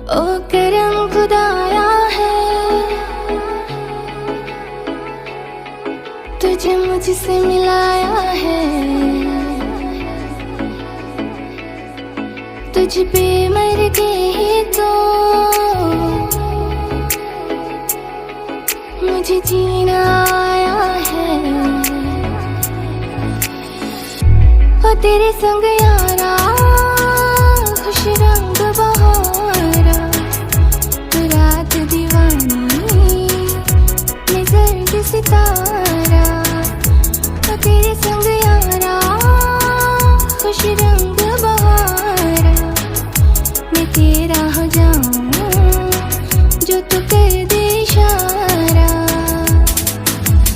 ओ करम खुदाया है, तुझे मुझसे मिलाया है। तुझ पे मर के ही तो मुझे जीना आया है। ओ तेरे संग यारा खुश रंग बहारा, तू रात दीवानी मैं जर्द सितारा। ओ तेरे संग यारा खुश रंग बहारा, मैं तेरा हो जाऊं जो तू कर दे इशारा।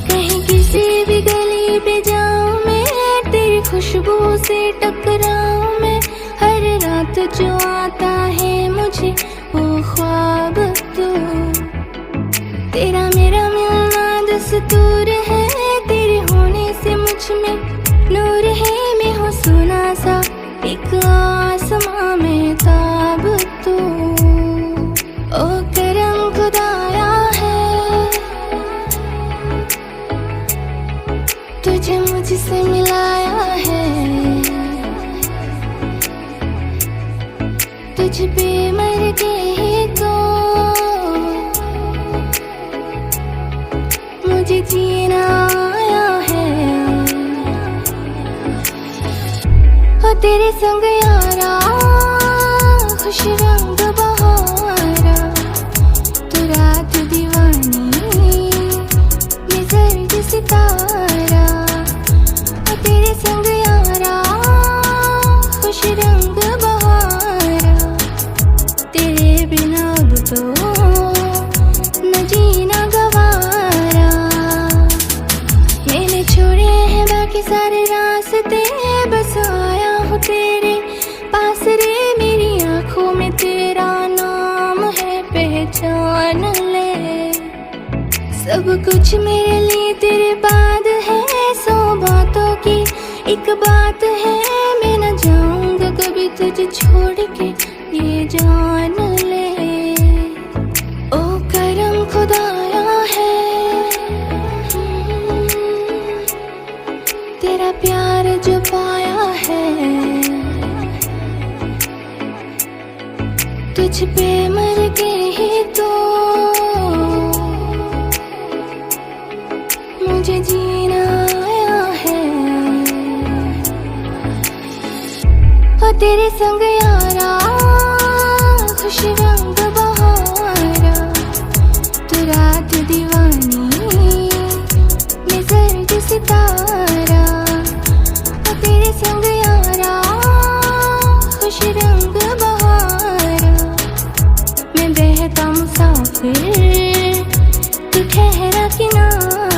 कहीं किसी भी गली पे जाऊं मैं, तेरी खुशबू से टकराऊं मैं। हर रात जो आता है मुझे वो ख्वाब तू, तेरा मेरा मिलना दस्तूर है। तेरे होने से मुझ में नूर है, मैं हूँ सुना सा एक आसमां में ताब तू। ओ करम खुदाया है, तुझे मुझसे मिलाया है। तुझ पे मर के ही तो मुझे जीना आया है। ओ तेरे संग यारा खुश रंग बहारा, तू रात दीवानी मैं जर्द सितारा। ओ तेरे संग यारा खुश रंग बहारा, तेरे बिना अब तो न जीना गवारा। मैंने छोड़े हैं बाकी सारे रास्ते, बस आया हूँ तेरे पास रे। मेरी आंखों में तेरा नाम है, पहचान ले। सब कुछ मेरे लिए तेरे बाद है, 100 बातों की एक बात है। मैं न जाऊंगा कभी तुझे छोड़ के, ये जान ले। ओ करम खुदाया है, तेरा प्यार जो पाया है। तुझ पे मर के ही तो मुझे जीना आया है। ओ तेरे संग यारा खुश रंग बहारा, तू रात दीवानी मैं जर्द सितारा। ओ तेरे संग यारा खुश रंग बहारा, मैं बहता मुसाफिर तू ठहरा किनारा।